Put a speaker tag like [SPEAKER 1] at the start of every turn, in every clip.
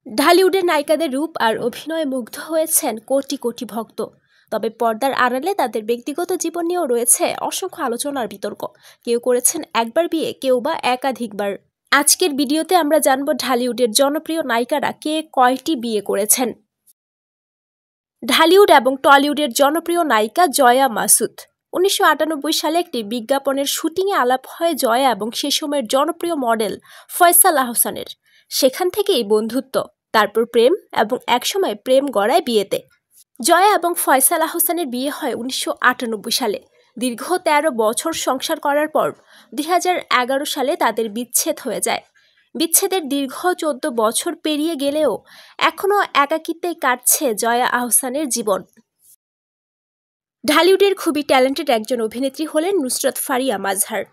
[SPEAKER 1] ঢালিউডের নায়িকাদের রূপ আর অভিনয়ে মুগ্ধ হয়েছেন কোটি কোটি ভক্ত। তবে পর্দার আড়ালে তাদের ব্যক্তিগত জীবন নিয়েও রয়েছে অসংখ্য আলোচনার বিতর্ক। কেউ করেছেন একবার বিয়ে, কেউ বা একাধিকবার। আজকের ভিডিওতে আমরা জানব ঢালিউডের জনপ্রিয় নায়িকারা কে কয়টি বিয়ে করেছেন। ঢালিউড এবং টলিউডের জনপ্রিয় নায়িকা জয়া মাসুদ। 1998 সালে একটি বিজ্ঞাপনের শুটিংয়ে আলাপ হয় জয়া এবং সে সময়ের জনপ্রিয় মডেল ফয়সাল আহসানের। সেখান থেকেই বন্ধুত্ব, তারপর প্রেম এবং একসময় প্রেম গড়ায় বিয়েতে। জয়া এবং ফয়সাল আহসানের বিয়ে হয় 1998 সালে। দীর্ঘ 13 বছর সংসার করার পর 2011 সালে তাদের বিচ্ছেদ হয়ে যায়। বিচ্ছেদের দীর্ঘ 14 বছর পেরিয়ে গেলেও এখনও একাকিত্বেই কাটছে জয়া আহসানের জীবন। ঢালিউডের খুবই ট্যালেন্টেড একজন অভিনেত্রী হলেন নুসরাত ফারিয়া মাজহার।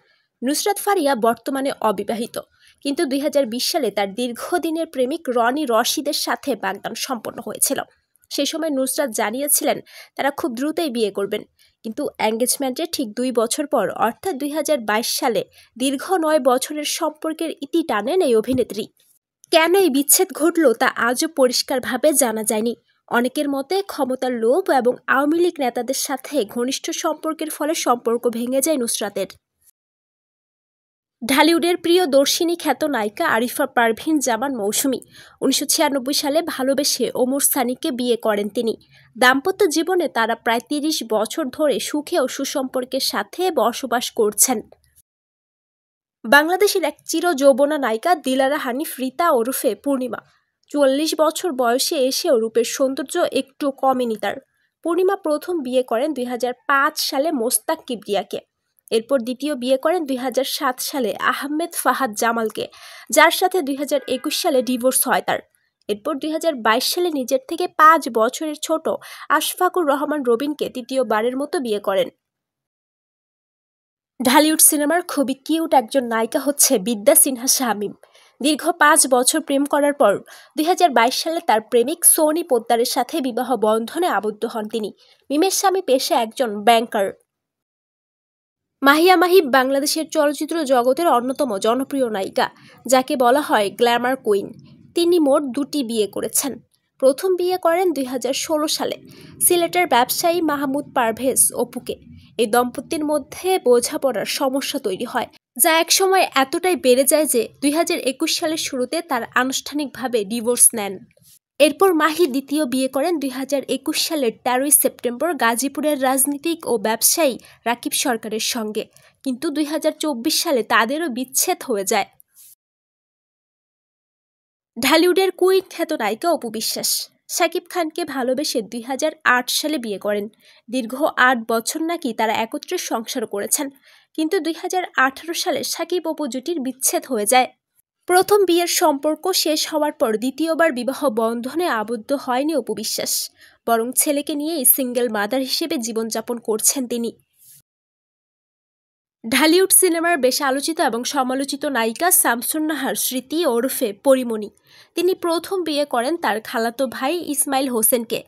[SPEAKER 1] নুসরাত ফারিয়া বর্তমানে অবিবাহিত, কিন্তু 2020 সালে তার দীর্ঘদিনের প্রেমিক রনি রশিদের সাথে বাগদান সম্পন্ন হয়েছিল। সেই সময় নুসরাত জানিয়েছিলেন তারা খুব দ্রুতই বিয়ে করবেন, কিন্তু এঙ্গেজমেন্টের ঠিক 2 বছর পর অর্থাৎ 2022 সালে দীর্ঘ 9 বছরের সম্পর্কের ইতি টানেন এই অভিনেত্রী। কেন এই বিচ্ছেদ ঘটল তা আজও পরিষ্কারভাবে জানা যায়নি। অনেকের মতে ক্ষমতার লোভ এবং আওয়ামী লীগ নেতাদের সাথে ঘনিষ্ঠ সম্পর্কের ফলে সম্পর্ক ভেঙে যায় নুসরাতের। ঢালিউডের প্রিয় দর্শিনী খ্যাত নায়িকা আরিফা পারভিন জামান মৌসুমী 1996 সালে ভালোবেসে ওমর সানিকে বিয়ে করেন তিনি। দাম্পত্য জীবনে তারা প্রায় 30 বছর ধরে সুখে ও সুসম্পর্কের সাথে বসবাস করছেন। বাংলাদেশের এক চিরযৌবনা নায়িকা দিলারা হানিফ রিতা ওরফে পূর্ণিমা 44 বছর বয়সে এসেও রূপের সৌন্দর্য একটু কমেনি তার। পূর্ণিমা প্রথম বিয়ে করেন 2005 সালে মোস্তাক কিবরিয়াকে। এরপর দ্বিতীয় বিয়ে করেন 2007 সালে আহমেদ ফাহাদ জামালকে, যার সাথে 2021 সালে ডিভোর্স হয় তার। এরপর 2022 সালে নিজের থেকে 5 বছরের ছোট আশফাকুর রহমান রবিনকে তৃতীয়বারের মতো বিয়ে করেন। ঢালিউড সিনেমার খুবই কিউট একজন নায়িকা হচ্ছে বিদ্যা সিনহা শামীম। দীর্ঘ 5 বছর প্রেম করার পর 2022 সালে তার প্রেমিক সোনি পোদ্দারের সাথে বিবাহ বন্ধনে আবদ্ধ হন তিনি। মিমের স্বামী পেশায় একজন ব্যাংকার। মাহিয়া মাহিব বাংলাদেশের চলচ্চিত্র জগতের অন্যতম জনপ্রিয় নায়িকা, যাকে বলা হয় গ্ল্যামার কুইন। তিনি মোট 2টি বিয়ে করেছেন। প্রথম বিয়ে করেন 2016 সালে সিলেটের ব্যবসায়ী মাহমুদ পারভেজ অপুকে। এই দম্পতির মধ্যে বোঝাপড়ার সমস্যা তৈরি হয়, যা একসময় এতটাই বেড়ে যায় যে 2021 সালের শুরুতে তার আনুষ্ঠানিকভাবে ডিভোর্স নেন। এরপর মাহি দ্বিতীয় বিয়ে করেন 2021 সালের 13 সেপ্টেম্বর গাজীপুরের রাজনীতিক ও ব্যবসায়ী রাকিব সরকারের সঙ্গে, কিন্তু 2024 সালে তাদেরও বিচ্ছেদ হয়ে যায়। ঢালিউডের কুইন খ্যাত নায়িকা অপু বিশ্বাস শাকিব খানকে ভালোবেসে 2008 সালে বিয়ে করেন। দীর্ঘ 8 বছর নাকি তারা একত্রে সংসার করেছেন, কিন্তু 2018 সালে শাকিব অপু জুটির বিচ্ছেদ হয়ে যায়। প্রথম বিয়ের সম্পর্ক শেষ হওয়ার পর দ্বিতীয়বার বিবাহ বন্ধনে আবদ্ধ হয়নি অপু বিশ্বাস, বরং ছেলেকে নিয়েই সিঙ্গেল মাদার হিসেবে জীবনযাপন করছেন তিনি। ঢালিউড সিনেমার বেশ আলোচিত এবং সমালোচিত নায়িকা শামসুন নাহার স্মৃতি ওরফে পরিমণি। তিনি প্রথম বিয়ে করেন তার খালাতো ভাই ইসমাইল হোসেনকে।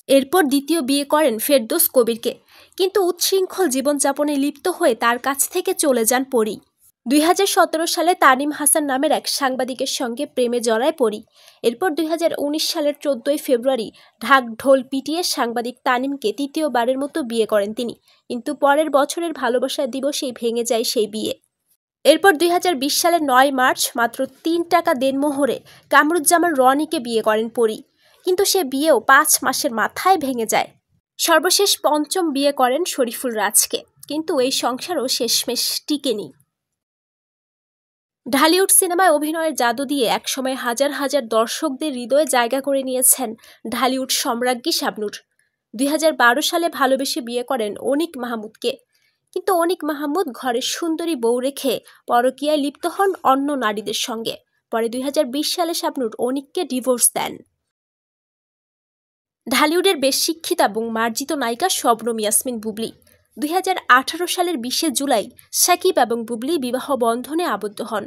[SPEAKER 1] এরপর দ্বিতীয় বিয়ে করেন ফেরদৌস কবিরকে, কিন্তু উচ্ছৃঙ্খল জীবনযাপনে লিপ্ত হয়ে তার কাছ থেকে চলে যান পরি। 2017 সালে তানিম হাসান নামের এক সাংবাদিকের সঙ্গে প্রেমে জড়ায় পরি। এরপর 2019 সালের 14 ফেব্রুয়ারি ঢাক ঢোল পিটিয়ে সাংবাদিক তানিমকে তৃতীয়বারের মতো বিয়ে করেন তিনি, কিন্তু পরের বছরের ভালোবাসার দিবসেই ভেঙে যায় সেই বিয়ে। এরপর 2020 সালের 9 মার্চ মাত্র 3 টাকা দেনমোহরে কামরুজ্জামান রনিকে বিয়ে করেন পরি, কিন্তু সে বিয়েও 5 মাসের মাথায় ভেঙে যায়। সর্বশেষ পঞ্চম বিয়ে করেন শরীফুল রাজকে, কিন্তু এই সংসারও শেষমেশ টিকেনি। ঢালিউড সিনেমায় অভিনয়ের জাদু দিয়ে একসময় হাজার হাজার দর্শকদের হৃদয়ে জায়গা করে নিয়েছেন ঢালিউড সম্রাজ্ঞী শাবনূর। 2012 সালে ভালোবেসে বিয়ে করেন অনিক মাহমুদকে, কিন্তু অনিক মাহমুদ ঘরের সুন্দরী বউ রেখে পরকীয়ায় লিপ্ত হন অন্য নারীদের সঙ্গে। পরে 2020 সালে শাবনূর অনিককে ডিভোর্স দেন। ঢালিউডের বেশ শিক্ষিত এবং মার্জিত নায়িকা শবনম ইয়াসমিন বুবলি। 2018 সালের 20 জুলাই শাকিব এবং বুবলি বিবাহ বন্ধনে আবদ্ধ হন।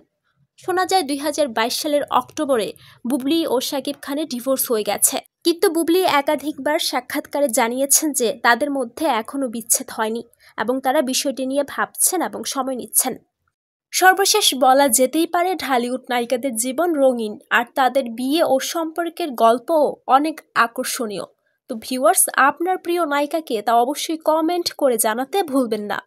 [SPEAKER 1] শোনা যায় 2022 সালের অক্টোবরে বুবলি ও শাকিব খানের ডিভোর্স হয়ে গেছে, কিন্তু বুবলি একাধিকবার সাক্ষাৎকারে জানিয়েছেন যে তাদের মধ্যে এখনও বিচ্ছেদ হয়নি এবং তারা বিষয়টি নিয়ে ভাবছেন এবং সময় নিচ্ছেন। সর্বশেষ বলা যেতেই পারে ঢালিউড নায়িকাদের জীবন রঙিন, আর তাদের বিয়ে ও সম্পর্কের গল্পও অনেক আকর্ষণীয়। তো ভিউয়ার্স, আপনার প্রিয় নায়িকাকে তা অবশ্যই কমেন্ট করে জানাতে ভুলবেন না।